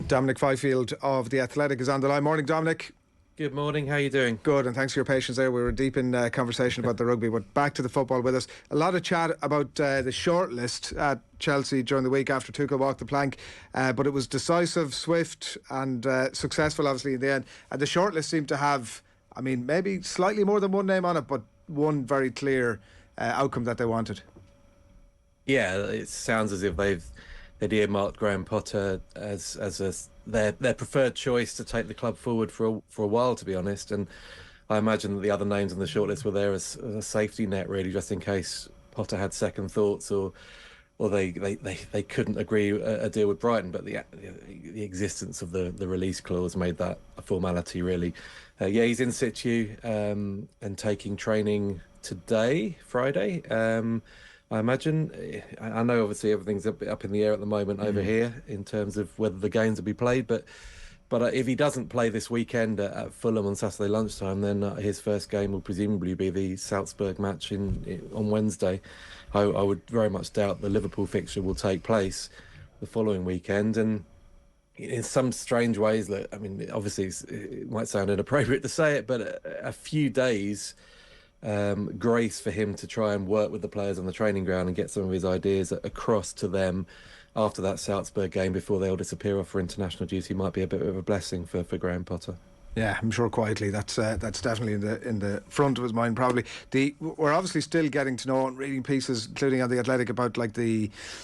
Dominic Fifield of The Athletic is on the line. Morning, Dominic. Good morning, how are you doing? Good, and thanks for your patience there. We were deep in conversation about the rugby, but back to the football with us. A lot of chat about the shortlist at Chelsea during the week after Tuchel walked the plank, but it was decisive, swift and successful obviously in the end. And the shortlist seemed to have, I mean, maybe slightly more than one name on it, but one very clear outcome that they wanted. Yeah, it sounds as if they'd earmarked Graham Potter as their preferred choice to take the club forward for a while, to be honest. And I imagine that the other names on the shortlist were there as a safety net, really, just in case Potter had second thoughts or they couldn't agree a deal with Brighton. But the existence of the release clause made that a formality, really. Yeah, he's in situ and taking training today, Friday. I imagine. I know obviously everything's up in the air at the moment over here in terms of whether the games will be played, but if he doesn't play this weekend at Fulham on Saturday lunchtime, then his first game will presumably be the Salzburg match on Wednesday. I would very much doubt the Liverpool fixture will take place the following weekend, and in some strange ways, I mean, obviously it might sound inappropriate to say it, but a few days grace for him to try and work with the players on the training ground and get some of his ideas across to them after that Salzburg game before they all disappear off for international duty might be a bit of a blessing for Graham Potter. Yeah, I'm sure quietly that's definitely in the front of his mind probably. We're obviously still getting to know and reading pieces, including on The Athletic, about like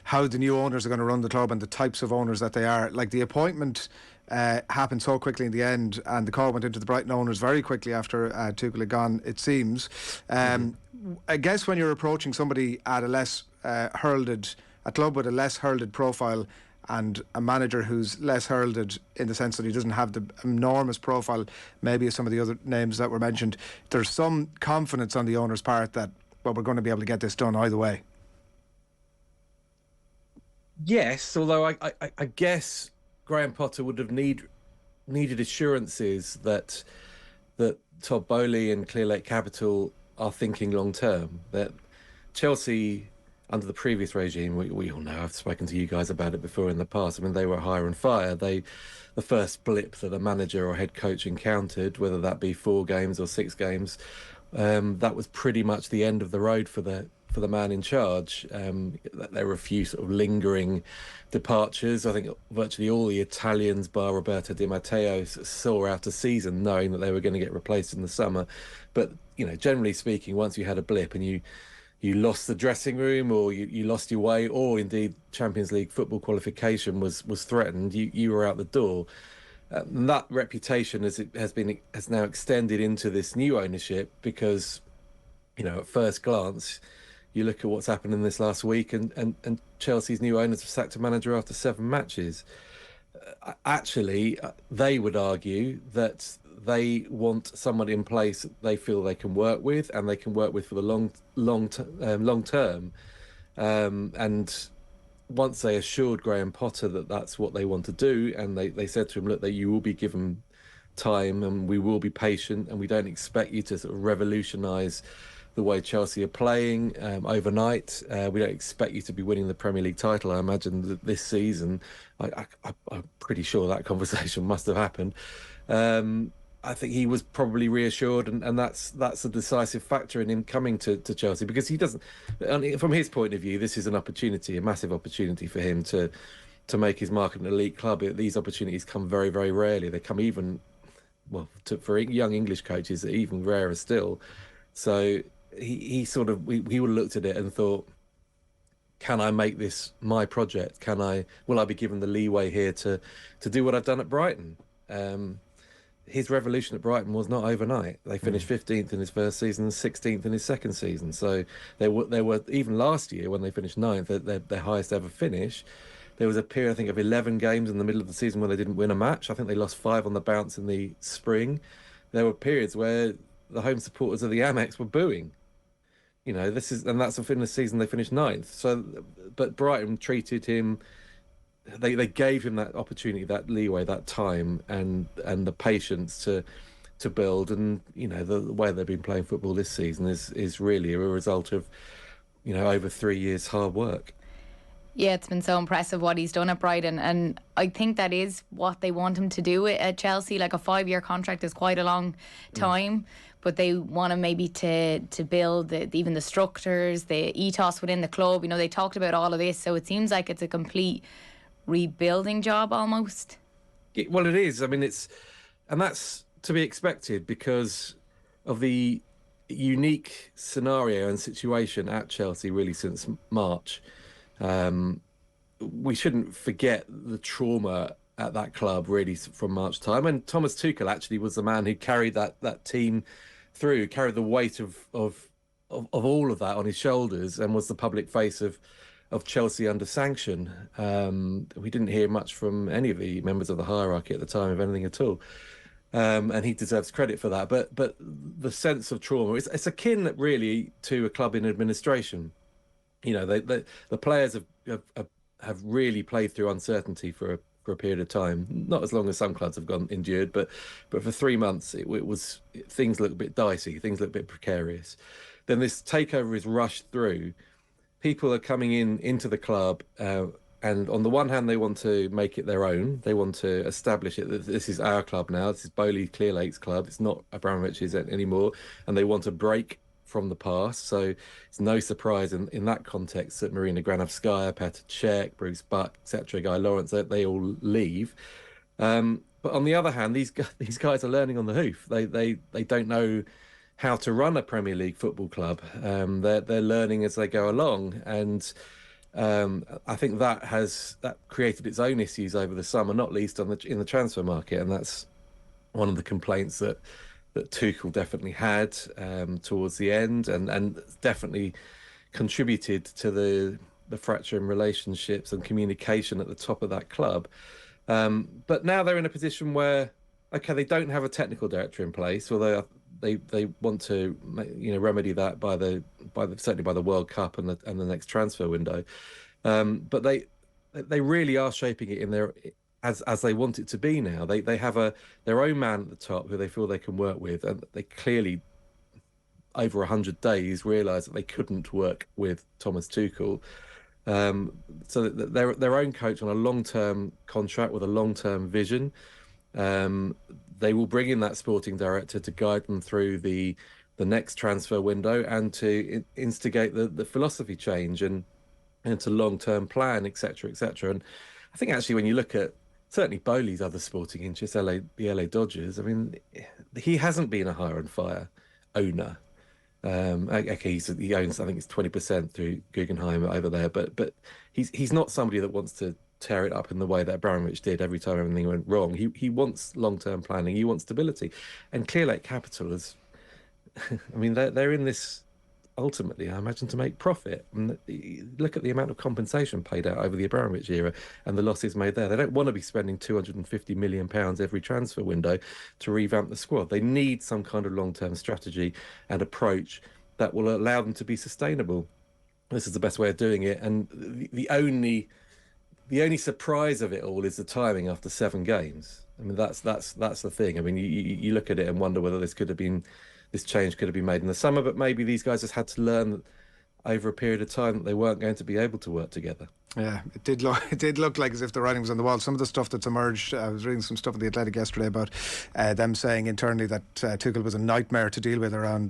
how the new owners are going to run the club and the types of owners that they are. Like the appointment happened so quickly in the end, and the call went into the Brighton owners very quickly after Tuchel had gone, it seems. I guess when you're approaching somebody at a club with a less heralded profile and a manager who's less heralded in the sense that he doesn't have the enormous profile maybe as some of the other names that were mentioned, there's some confidence on the owner's part that, well, we're going to be able to get this done either way. Yes, although I guess Graham Potter would have needed assurances that Todd Boehly and Clearlake Capital are thinking long term, that Chelsea under the previous regime, we all know, I've spoken to you guys about it before in the past, I mean, they were hire and fire. The first blip that a manager or head coach encountered, whether that be 4 games or 6 games, that was pretty much the end of the road for the man in charge. There were a few sort of lingering departures. I think virtually all the Italians, bar Roberto Di Matteo, saw out a season knowing that they were going to get replaced in the summer. But, you know, generally speaking, once you had a blip and you lost the dressing room, or you lost your way, or indeed Champions League football qualification was threatened, you were out the door. And that reputation has now extended into this new ownership because, you know, at first glance, you look at what's happened in this last week, and Chelsea's new owners have sacked a manager after 7 matches. Actually, they would argue that they want someone in place that they feel they can work with, and they can work with for the long term. And once they assured Graham Potter that that's what they want to do, and they said to him, look, that you will be given time and we will be patient, and we don't expect you to sort of revolutionise the way Chelsea are playing overnight. We don't expect you to be winning the Premier League title, I imagine, this season. I'm pretty sure that conversation must have happened. I think he was probably reassured, and that's a decisive factor in him coming to Chelsea, because he doesn't, from his point of view, this is an opportunity, a massive opportunity for him to make his mark at an elite club. These opportunities come very, very rarely. They come even, for young English coaches, even rarer still. So he would have looked at it and thought, can I make this my project? Will I be given the leeway here to do what I've done at Brighton? His revolution at Brighton was not overnight. They finished 15th in his first season and 16th in his second season. So there were even last year when they finished 9th, their highest ever finish. There was a period, I think, of 11 games in the middle of the season where they didn't win a match. I think they lost 5 on the bounce in the spring. There were periods where the home supporters of the Amex were booing. You know, that's within the season they finished 9th. So, but Brighton treated him. They gave him that opportunity, that leeway, that time, and the patience to build. And you know, the way they've been playing football this season is really a result of, you know, over 3 years hard work. Yeah, it's been so impressive what he's done at Brighton, and I think that is what they want him to do at Chelsea. Like, a 5-year contract is quite a long time, but they want him maybe to build even the structures, the ethos within the club. You know, they talked about all of this, so it seems like it's a complete rebuilding job almost. Well, it is. I mean, and that's to be expected because of the unique scenario and situation at Chelsea really since March. We shouldn't forget the trauma at that club really from March time. And Thomas Tuchel actually was the man who carried that team through, carried the weight of all of that on his shoulders, and was the public face of Chelsea under sanction. We didn't hear much from any of the members of the hierarchy at the time, of anything at all. And he deserves credit for that. But the sense of trauma, it's akin really to a club in administration. You know, the players have really played through uncertainty for a period of time. Not as long as some clubs have endured, but for 3 months things look a bit dicey, things look a bit precarious. Then this takeover is rushed through. People are coming into the club, and on the one hand, they want to make it their own. They want to establish it that this is our club now. This is Boehly Clearlake's club. It's not Abramovich's anymore, and they want to break from the past. So it's no surprise in that context that Marina Granovskaya, Petr Cech, Bruce Buck, etc., Guy Lawrence, they all leave. But on the other hand, these guys are learning on the hoof. They don't know how to run a Premier League football club. They're learning as they go along, and I think that created its own issues over the summer, not least in the transfer market, and that's one of the complaints that Tuchel definitely had towards the end, and definitely contributed to the fracture in relationships and communication at the top of that club. But now they're in a position where, okay, they don't have a technical director in place, although they want to, you know, remedy that certainly by the World Cup and the next transfer window. But they really are shaping it in their as they want it to be now. They have their own man at the top who they feel they can work with, and they clearly over 100 days realised that they couldn't work with Thomas Tuchel. So they're their own coach on a long-term contract with a long-term vision. They will bring in that sporting director to guide them through the next transfer window and to instigate the philosophy change and to long-term plan, etc., etc. And I think actually when you look at certainly Boehly's other sporting interests, the LA Dodgers, I mean, he hasn't been a hire and fire owner. Okay, he owns, I think it's 20% through Guggenheim over there, but he's not somebody that wants to tear it up in the way that Abramovich did every time everything went wrong. He wants long-term planning. He wants stability. And Clearlake Capital is, I mean, they're in this ultimately, I imagine, to make profit. And look at the amount of compensation paid out over the Abramovich era and the losses made there. They don't want to be spending £250 million every transfer window to revamp the squad. They need some kind of long-term strategy and approach that will allow them to be sustainable. This is the best way of doing it. And the only surprise of it all is the timing after 7 games. I mean, that's the thing. I mean, you look at it and wonder whether this change could have been made in the summer, but maybe these guys just had to learn that over a period of time that they weren't going to be able to work together. Yeah, it did look like as if the writing was on the wall. Some of the stuff that's emerged, I was reading some stuff in The Athletic yesterday about them saying internally that Tuchel was a nightmare to deal with around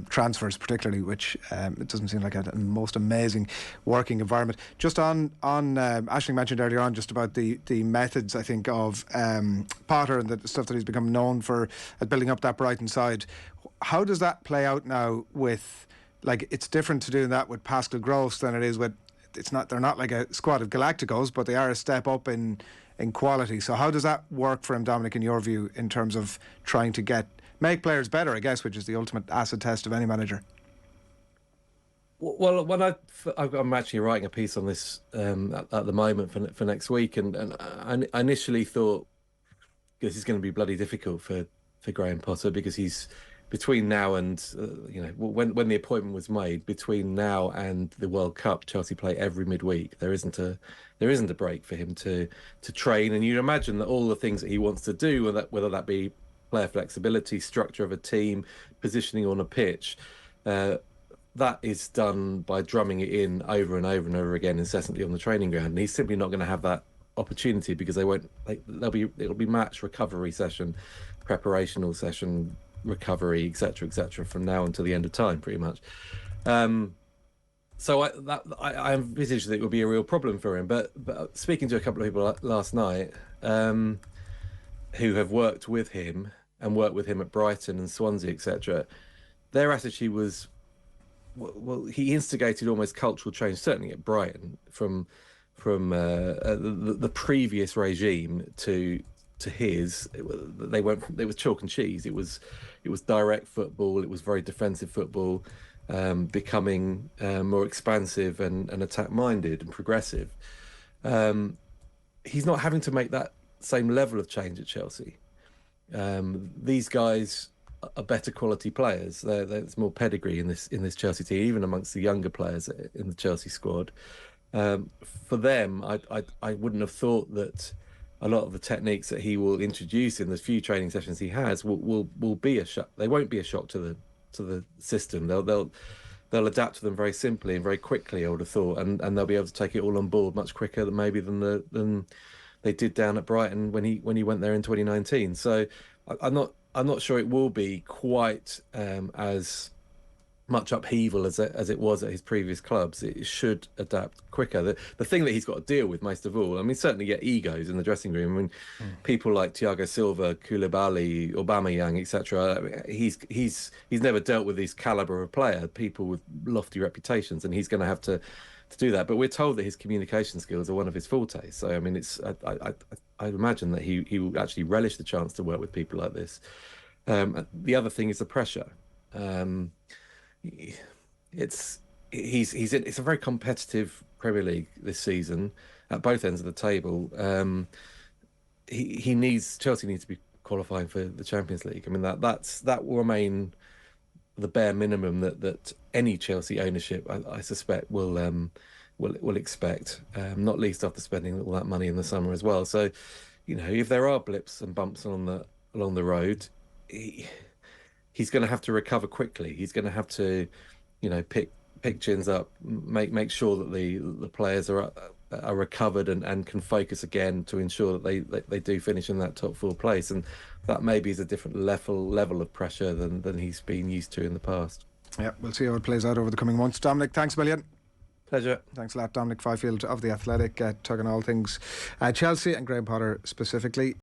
transfers particularly, which it doesn't seem like a most amazing working environment. Just on Aisling mentioned earlier on just about the methods, I think, of Potter and the stuff that he's become known for at building up that Brighton side. How does that play out now with, like, it's different to doing that with Pascal Gross than it is with, they're not like a squad of Galacticos, but they are a step up in quality. So how does that work for him, Dominic, in your view, in terms of trying to make players better, I guess, which is the ultimate acid test of any manager? Well, when I'm actually writing a piece on this at the moment for next week, and I initially thought this is going to be bloody difficult for Graham Potter, because he's between now and when the appointment was made, between now and the World Cup, Chelsea play every midweek. There isn't a break for him to train, and you'd imagine that all the things that he wants to do, whether that be player flexibility, structure of a team, positioning on a pitch, that is done by drumming it in over and over and over again incessantly on the training ground, and he's simply not going to have that opportunity because it'll be match recovery session, preparational session, recovery, etc., from now until the end of time, pretty much. So I envisage that it would be a real problem for him. But speaking to a couple of people last night who have worked with him and worked with him at Brighton and Swansea, etc., their attitude was, well, he instigated almost cultural change, certainly at Brighton, from the previous regime to his. It was chalk and cheese. It was direct football. It was very defensive football, becoming more expansive and attack minded and progressive. He's not having to make that same level of change at Chelsea. These guys are better quality players. There's more pedigree in this Chelsea team, even amongst the younger players in the Chelsea squad. For them, I wouldn't have thought that a lot of the techniques that he will introduce in the few training sessions he has will be a shock. They won't be a shock to the system. They'll adapt to them very simply and very quickly, I would have thought, and they'll be able to take it all on board much quicker than they did down at Brighton when he went there in 2019. So I'm not sure it will be quite as much upheaval as it was at his previous clubs. It should adapt quicker. The thing that he's got to deal with most of all, I mean, certainly get egos in the dressing room. I mean, people like Thiago Silva, Koulibaly, Aubameyang, etc. He's never dealt with this caliber of player, people with lofty reputations, and he's going to have to do that. But we're told that his communication skills are one of his fortes. So I mean, I imagine that he will actually relish the chance to work with people like this. The other thing is the pressure. It's a very competitive Premier League this season at both ends of the table. Chelsea needs to be qualifying for the Champions League. I mean, that will remain the bare minimum that any Chelsea ownership, I suspect, will expect, not least after spending all that money in the summer as well. So, if there are blips and bumps along the road, he's going to have to recover quickly. He's going to have to, pick chins up, make sure that the players are recovered and can focus again to ensure that they do finish in that top 4 place. And that maybe is a different level of pressure than he's been used to in the past. Yeah, we'll see how it plays out over the coming months. Dominic, thanks a million. Pleasure. Thanks a lot, Dominic Fifield of The Athletic, tugging all things Chelsea and Graham Potter specifically.